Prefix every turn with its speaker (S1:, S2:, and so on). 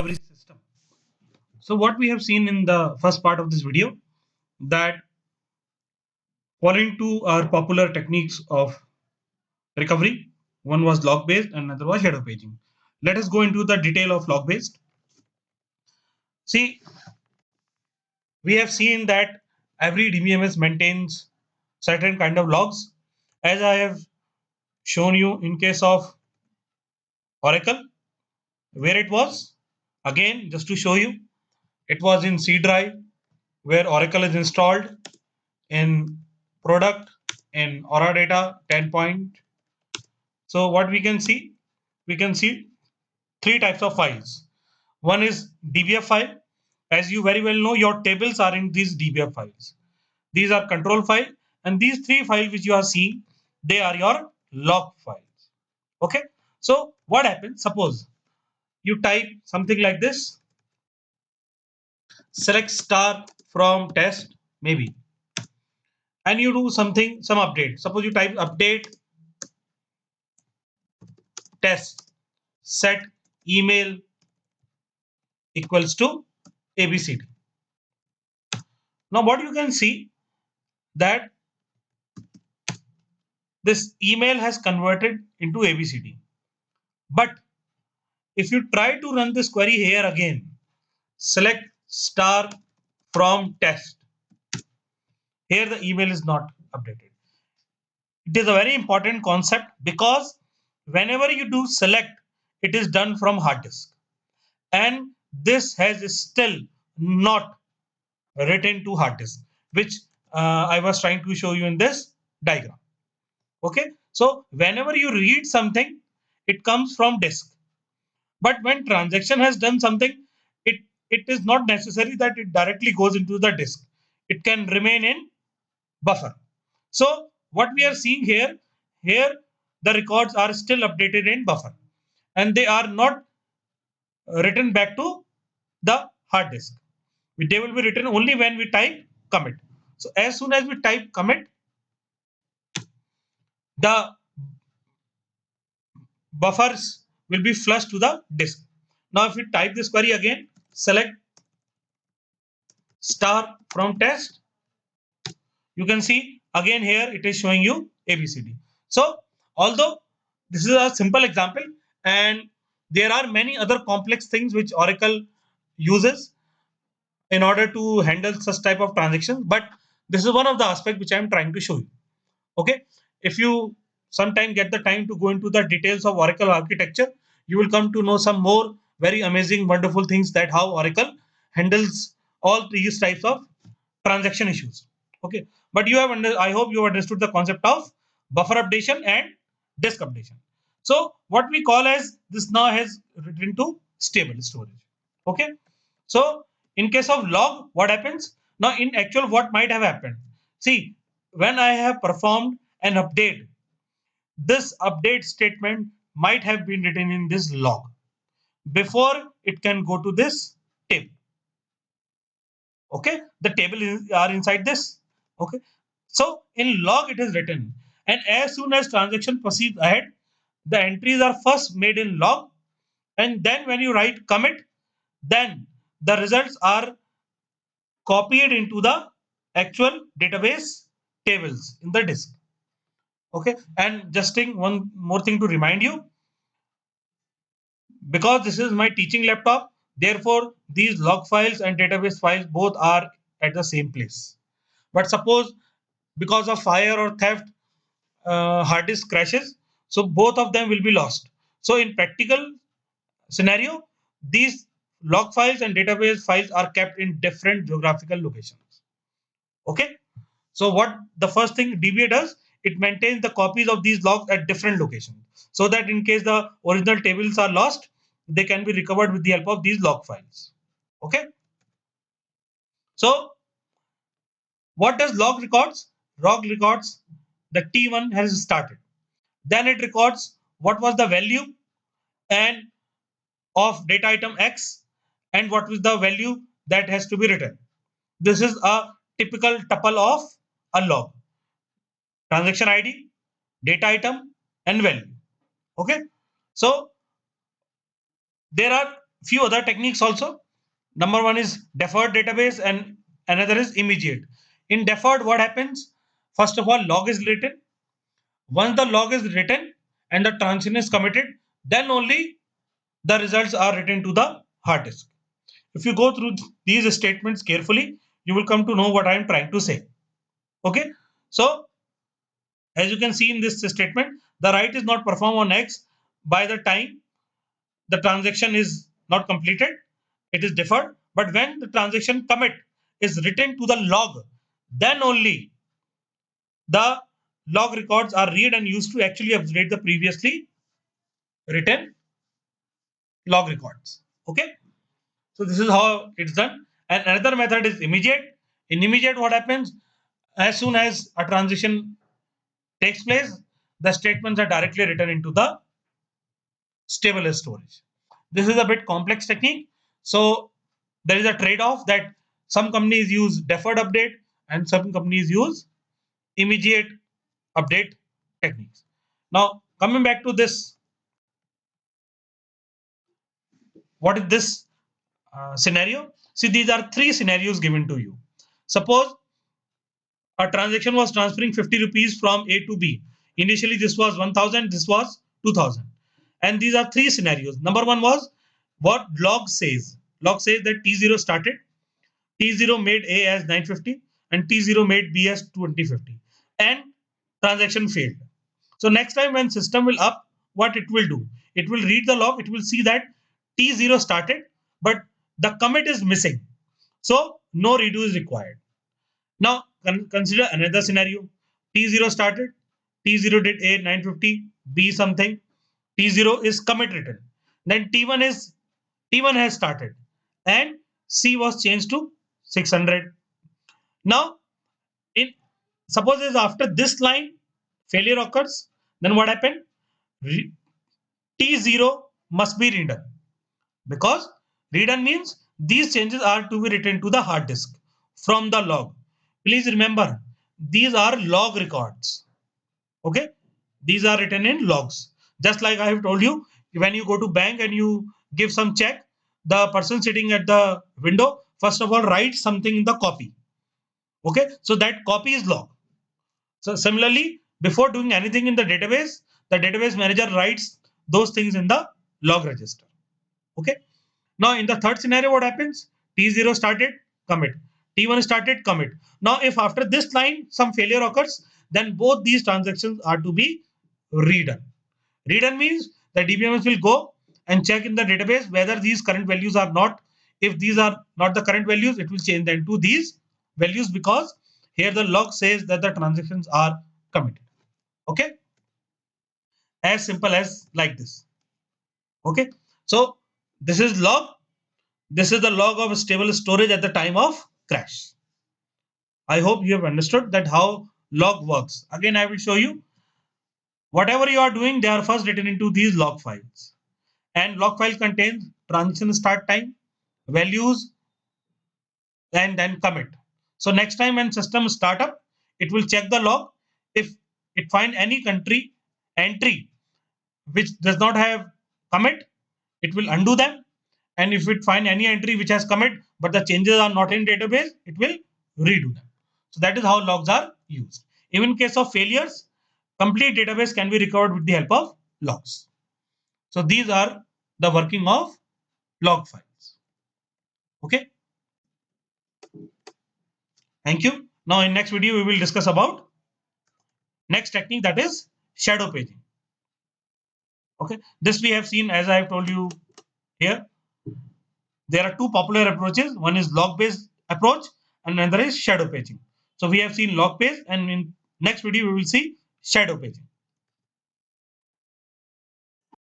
S1: recovery system. So what we have seen in the first part of this video, that following two are popular techniques of recovery. One was log based and another was shadow paging. Let us go into the detail of log based. See, we have seen that every DBMS maintains certain kind of logs. As I have shown you in case of Oracle, where it was, again, just to show you, it was in C drive where Oracle is installed, in product, in Aura Data 10 point. So what we can see three types of files. One is DBF file. As you very well know, your tables are in these DBF files. These are control file, and these three files which you are seeing, they are your log files. Okay. So what happens? Suppose you type something like this: select star from test, maybe, and you do something, some update. Suppose you type update test set email equals to ABCD. Now what you can see, that this email has converted into ABCD. But if you try to run this query here again, select star from test. Here the email is not updated. It is a very important concept because whenever you do select, it is done from hard disk. And this has still not written to hard disk, which I was trying to show you in this diagram. Okay, so whenever you read something, it comes from disk. But when transaction has done something, it is not necessary that it directly goes into the disk. It can remain in buffer. So what we are seeing here the records are still updated in buffer, and they are not written back to the hard disk. They will be written only when we type commit. So as soon as we type commit, the buffers will be flushed to the disk. Now if we type this query again, select star from test, you can see again here it is showing you ABCD. So although this is a simple example, and there are many other complex things which Oracle uses in order to handle such type of transactions, but this is one of the aspects which I am trying to show you. Okay, if you sometime get the time to go into the details of Oracle architecture, you will come to know some more very amazing, wonderful things, that how Oracle handles all these types of transaction issues. Okay, but you have I hope you have understood the concept of buffer updation and disk updation. So what we call as this now has written to stable storage. Okay, so in case of log, what happens now? In actual, what might have happened? See, when I have performed an update, this update statement might have been written in this log before it can go to this table. Okay, the table are inside this. Okay, so in log it is written, and as soon as transaction proceeds ahead, the entries are first made in log, and then when you write commit, then the results are copied into the actual database tables in the disk. Okay, and just one more thing to remind you, because this is my teaching laptop, therefore these log files and database files both are at the same place. But suppose because of fire or theft, hard disk crashes, so both of them will be lost. So in practical scenario, these log files and database files are kept in different geographical locations. Okay, so what the first thing DBA does, it maintains the copies of these logs at different locations, so that in case the original tables are lost, they can be recovered with the help of these log files. Okay, so what does log records? Log records the T1 has started. Then it records what was the value and of data item X, and what is the value that has to be written. This is a typical tuple of a log: transaction ID, data item, and value. Okay, so there are Few other techniques also. Number one is deferred database and another is immediate. In deferred, what happens? First of all, log is written. Once the log is written and the transaction is committed, then only the results are written to the hard disk. If you go through these statements carefully, you will come to know what I am trying to say. Okay. So as you can see in this statement, the write is not performed on X by the time the transaction is not completed. It is deferred. But when the transaction commit is written to the log, then only the log records are read and used to actually update the previously written log records. Okay. So this is how it's done. And another method is immediate. In immediate, what happens? As soon as a transition takes place, the statements are directly written into the stable storage. This is a bit complex technique. So there is a trade-off that some companies use deferred update and some companies use immediate update techniques. Now coming back to this, what is this scenario? See, these are three scenarios given to you. Suppose a transaction was transferring 50 rupees from A to B. Initially, this was 1000, this was 2000. And these are three scenarios. Number one was what log says. Log says that T0 started, T0 made A as 950, and T0 made B as 2050. And transaction failed. So next time when system will up, what it will do? It will read the log, it will see that T0 started, but the commit is missing. So no redo is required. Now consider another scenario. T0 started, T0 did A 950, B something, T0 is commit written. Then T1 has started and C was changed to 600. Now in suppose is after this line failure occurs, then what happened? T0 must be redone because redone means these changes are to be written to the hard disk from the log. Please remember, these are log records. Okay, these are written in logs. Just like I have told you, when you go to bank and you give some check, the person sitting at the window first of all writes something in the copy. Okay, so that copy is log. So similarly, before doing anything in the database manager writes those things in the log register. Okay. Now in the third scenario, what happens? T0 started, commit. T1 started, commit. Now if after this line some failure occurs, then both these transactions are to be redone. Redone means the DBMS will go and check in the database whether these current values are not. If these are not the current values, it will change them to these values because here the log says that the transactions are committed. Okay, as simple as like this. Okay, so this is log. This is the log of stable storage at the time of crash. I hope you have understood that how log works. Again, I will show you. Whatever you are doing, they are first written into these log files. And log file contains transaction start time, values, and then commit. So next time when system start up, it will check the log. If it find any country entry which does not have commit, it will undo them. And if it find any entry which has commit but the changes are not in database, it will redo them. So that is how logs are used. Even in case of failures, complete database can be recovered with the help of logs. So these are the working of log files. Okay. Thank you. Now in next video we will discuss about next technique, that is shadow paging. Okay. This we have seen, as I have told you here. There are two popular approaches. One is log based approach and another is shadow paging. So we have seen log page, and in next video we will see shadow paging.